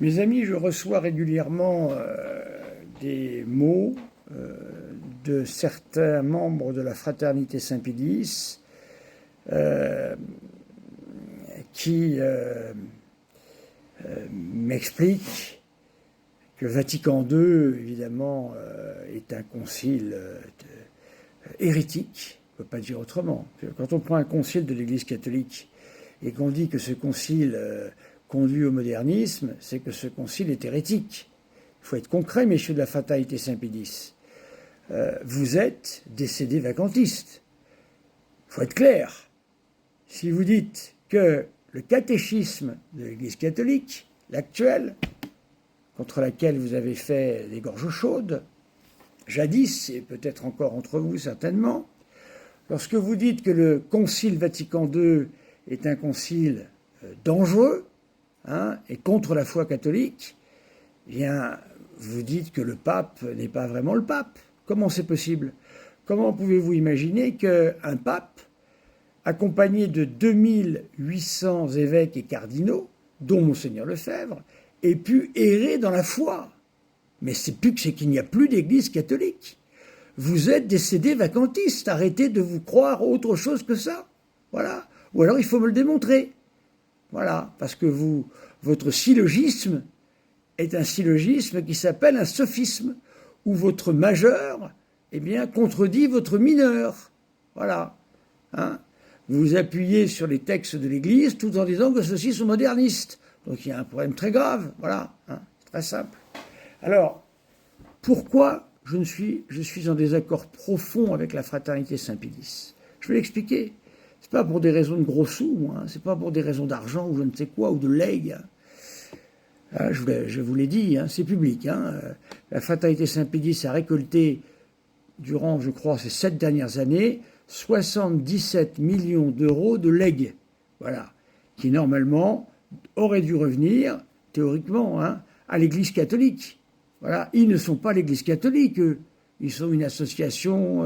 Mes amis, je reçois régulièrement des mots de certains membres de la fraternité Saint-Pédis qui m'expliquent que Vatican II, évidemment, est un concile hérétique, on ne peut pas dire autrement. Quand on prend un concile de l'Église catholique et qu'on dit que ce concile conduit au modernisme, c'est que ce concile est hérétique. Il faut être concret, messieurs de la fraternité Saint-Pédis. Vous êtes décédés vacantistes. Il faut être clair. Si vous dites que le catéchisme de l'Église catholique, l'actuel, contre laquelle vous avez fait des gorges chaudes, jadis, et peut-être encore entre vous certainement, lorsque vous dites que le Concile Vatican II est un concile dangereux et contre la foi catholique, eh bien, vous dites que le pape n'est pas vraiment le pape. Comment c'est possible? Comment pouvez-vous imaginer qu'un pape, accompagné de 2800 évêques et cardinaux, dont Monseigneur Lefebvre, ait pu errer dans la foi? Mais c'est qu'il n'y a plus d'église catholique. Vous êtes décédés vacantistes. Arrêtez de vous croire autre chose que ça. Voilà. Ou alors il faut me le démontrer. Voilà. Parce que votre syllogisme est un syllogisme qui s'appelle un sophisme, où votre majeur, eh bien, contredit votre mineur. Voilà. Vous vous appuyez sur les textes de l'Église tout en disant que ceux-ci sont modernistes. Donc il y a un problème très grave. Voilà. C'est très simple. Alors, pourquoi je suis en désaccord profond avec la fraternité Saint-Pédis? Je vais l'expliquer. C'est pas pour des raisons de gros sous, c'est pas pour des raisons d'argent ou je ne sais quoi, ou de legs. Je vous l'ai dit, c'est public. La fraternité Saint-Pédis a récolté, durant, je crois, ces 7 dernières années, 77 millions d'euros de legs. Voilà. Qui, normalement, auraient dû revenir, théoriquement, à l'Église catholique. Voilà, ils ne sont pas l'Église catholique, eux. Ils sont une association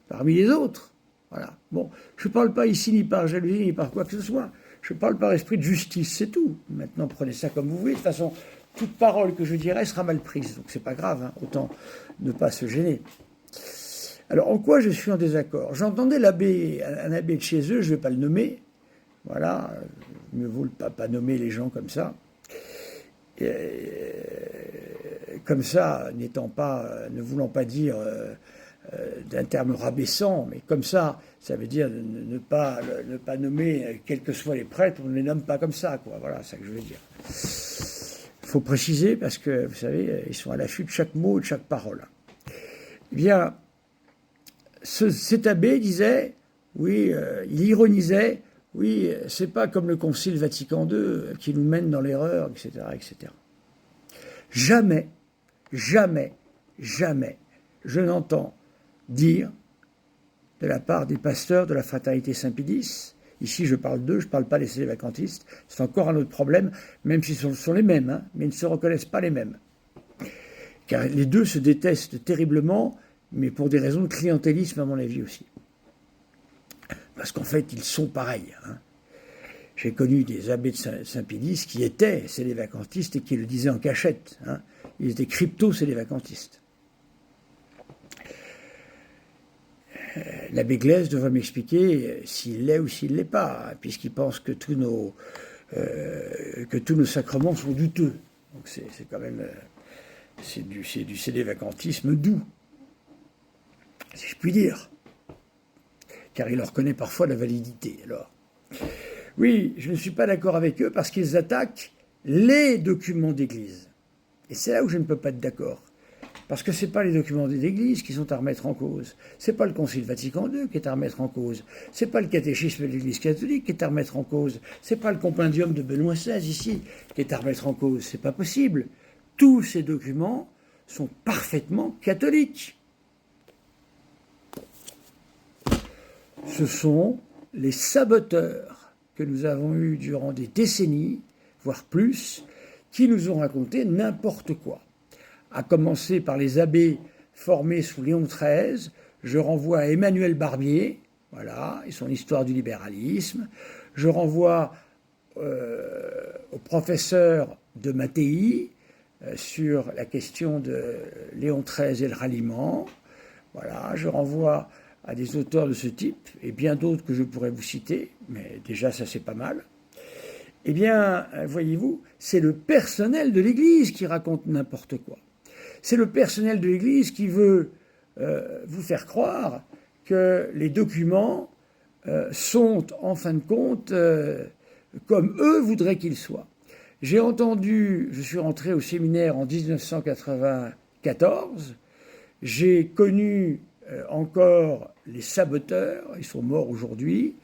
parmi les autres. Voilà. Bon, je ne parle pas ici ni par jalousie, ni par quoi que ce soit. Je parle par esprit de justice, c'est tout. Maintenant, prenez ça comme vous voulez. De toute façon, toute parole que je dirai sera mal prise. Donc, c'est pas grave, autant ne pas se gêner. Alors, en quoi je suis en désaccord? J'entendais un abbé de chez eux, je ne vais pas le nommer. Voilà, mieux vaut pas nommer les gens comme ça. Comme ça, ne voulant pas dire d'un terme rabaissant, mais comme ça, ça veut dire ne pas nommer, quels que soient les prêtres, on ne les nomme pas comme ça, quoi. Voilà, c'est ça que je veux dire. Il faut préciser parce que, vous savez, ils sont à l'affût de chaque mot, de chaque parole. Eh bien, cet abbé disait, oui, il ironisait, oui, c'est pas comme le Concile Vatican II qui nous mène dans l'erreur, etc., etc. Jamais, jamais, jamais, je n'entends dire de la part des pasteurs de la fraternité Saint-Pédis, ici je parle d'eux, je ne parle pas des célébacantistes, c'est encore un autre problème, même si ce sont les mêmes, mais ils ne se reconnaissent pas les mêmes. Car les deux se détestent terriblement, mais pour des raisons de clientélisme à mon avis aussi. Parce qu'en fait, ils sont pareils. J'ai connu des abbés de Saint-Pédis qui étaient célébacantistes et qui le disaient en cachette. Ils étaient crypto-célébacantistes. L'abbé Glaise devrait m'expliquer s'il l'est ou s'il ne l'est pas, puisqu'il pense que tous nos sacrements sont douteux. Donc c'est quand même c'est du célébacantisme doux, si je puis dire. Car il leur connaît parfois la validité. Alors, oui, je ne suis pas d'accord avec eux parce qu'ils attaquent les documents d'Église. Et c'est là où je ne peux pas être d'accord. Parce que ce n'est pas les documents de l'Église qui sont à remettre en cause. Ce n'est pas le Concile Vatican II qui est à remettre en cause. Ce n'est pas le catéchisme de l'Église catholique qui est à remettre en cause. Ce n'est pas le compendium de Benoît XVI ici qui est à remettre en cause. Ce n'est pas possible. Tous ces documents sont parfaitement catholiques. Ce sont les saboteurs que nous avons eus durant des décennies, voire plus, qui nous ont raconté n'importe quoi. À commencer par les abbés formés sous Léon XIII, je renvoie à Emmanuel Barbier, voilà, et son histoire du libéralisme. Je renvoie au professeur de Mattei sur la question de Léon XIII et le ralliement. Voilà, je renvoie à des auteurs de ce type, et bien d'autres que je pourrais vous citer, mais déjà ça c'est pas mal. Eh bien, voyez-vous, c'est le personnel de l'Église qui raconte n'importe quoi. C'est le personnel de l'Église qui veut vous faire croire que les documents sont, en fin de compte, comme eux voudraient qu'ils soient. J'ai entendu, je suis rentré au séminaire en 1994, j'ai connu encore les saboteurs, ils sont morts aujourd'hui,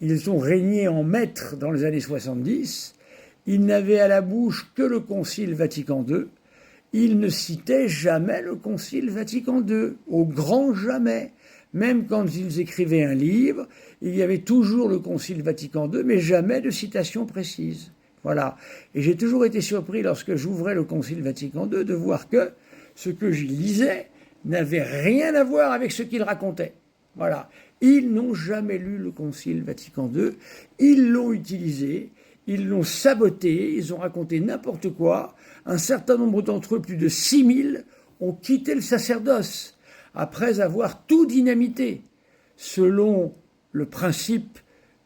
ils ont régné en maîtres dans les années 70, ils n'avaient à la bouche que le Concile Vatican II, ils ne citaient jamais le Concile Vatican II, au grand jamais. Même quand ils écrivaient un livre, il y avait toujours le Concile Vatican II, mais jamais de citation précise. Voilà. Et j'ai toujours été surpris lorsque j'ouvrais le Concile Vatican II de voir que ce que j'y lisais n'avait rien à voir avec ce qu'il racontait. Voilà. Ils n'ont jamais lu le Concile Vatican II, ils l'ont utilisé, ils l'ont saboté, ils ont raconté n'importe quoi. Un certain nombre d'entre eux, plus de 6000, ont quitté le sacerdoce après avoir tout dynamité, selon le principe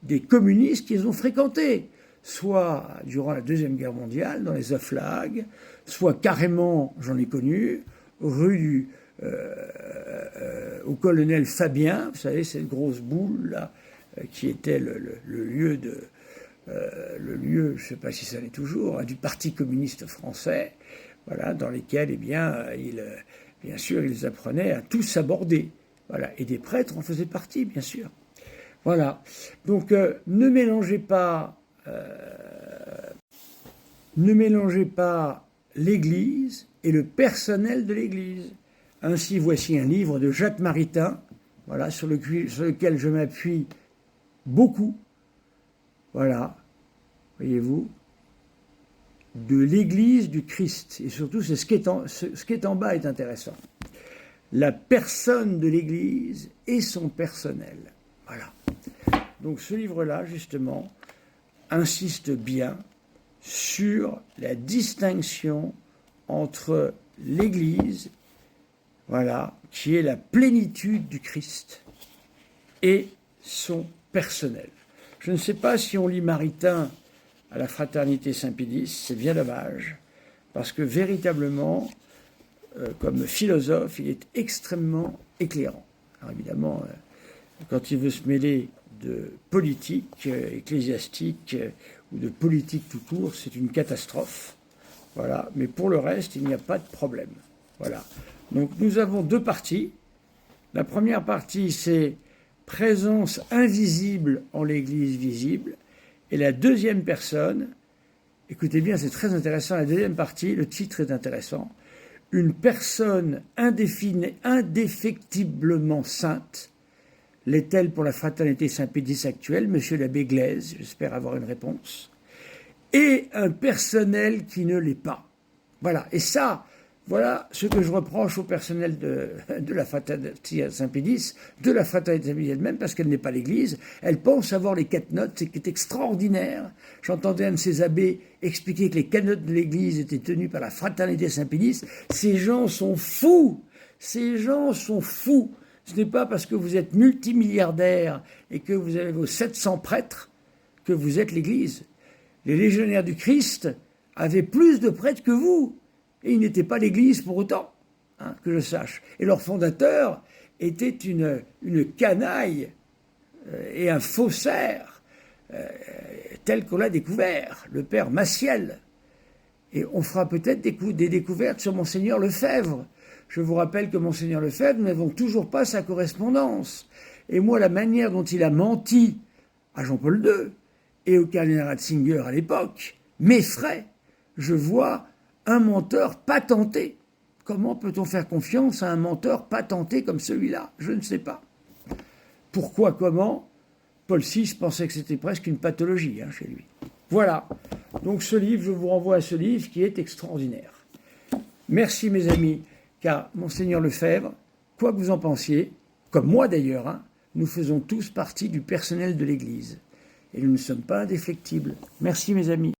des communistes qu'ils ont fréquentés, soit durant la Deuxième Guerre mondiale, dans les Oflag, soit carrément, j'en ai connu, rue au colonel Fabien, vous savez, cette grosse boule là, qui était le lieu de... le lieu, je ne sais pas si ça l'est toujours, du Parti communiste français, voilà, dans lesquels, eh bien, bien sûr, ils apprenaient à tous s'aborder. Voilà, et des prêtres en faisaient partie, bien sûr. Voilà. Donc, ne mélangez pas l'Église et le personnel de l'Église. Ainsi, voici un livre de Jacques Maritain, voilà, sur lequel je m'appuie beaucoup. Voilà, voyez-vous, de l'Église du Christ. Et surtout, ce qui est en bas est intéressant. La personne de l'Église et son personnel. Voilà. Donc ce livre-là, justement, insiste bien sur la distinction entre l'Église, voilà, qui est la plénitude du Christ, et son personnel. Je ne sais pas si on lit Maritain à la Fraternité Saint-Pédis, c'est bien dommage, parce que véritablement, comme philosophe, il est extrêmement éclairant. Alors évidemment, quand il veut se mêler de politique ecclésiastique ou de politique tout court, c'est une catastrophe. Voilà. Mais pour le reste, il n'y a pas de problème. Voilà. Donc nous avons deux parties. La première partie, c'est présence invisible en l'Église visible. Et la deuxième personne, écoutez bien, c'est très intéressant, la deuxième partie, le titre est intéressant, une personne indéfectiblement sainte, l'est-elle pour la Fraternité Saint-Pédis actuelle, monsieur l'abbé Glaise, j'espère avoir une réponse, et un personnel qui ne l'est pas. Voilà, et ça, voilà ce que je reproche au personnel de la Fraternité Saint-Pédis, de la Fraternité Saint-Pédis elle-même, parce qu'elle n'est pas l'Église. Elle pense avoir les 4 notes, c'est qui est extraordinaire. J'entendais un de ces abbés expliquer que les 4 notes de l'Église étaient tenues par la Fraternité Saint-Pédis. Ces gens sont fous. Ces gens sont fous. Ce n'est pas parce que vous êtes multimilliardaire et que vous avez vos 700 prêtres que vous êtes l'Église. Les légionnaires du Christ avaient plus de prêtres que vous. Et ils n'étaient pas l'Église pour autant, hein, que je sache. Et leur fondateur était une canaille et un faussaire tel qu'on l'a découvert, le père Maciel. Et on fera peut-être des découvertes sur Monseigneur Lefebvre. Je vous rappelle que Monseigneur Lefebvre, nous n'avons toujours pas sa correspondance. Et moi, la manière dont il a menti à Jean-Paul II et au cardinal Ratzinger à l'époque m'effraie. Je vois un menteur patenté. Comment peut-on faire confiance à un menteur patenté comme celui-là? Je ne sais pas. Pourquoi, comment? Paul VI pensait que c'était presque une pathologie chez lui. Voilà. Donc ce livre, je vous renvoie à ce livre qui est extraordinaire. Merci mes amis, car Monseigneur Lefebvre, quoi que vous en pensiez, comme moi d'ailleurs, nous faisons tous partie du personnel de l'Église. Et nous ne sommes pas indéfectibles. Merci mes amis.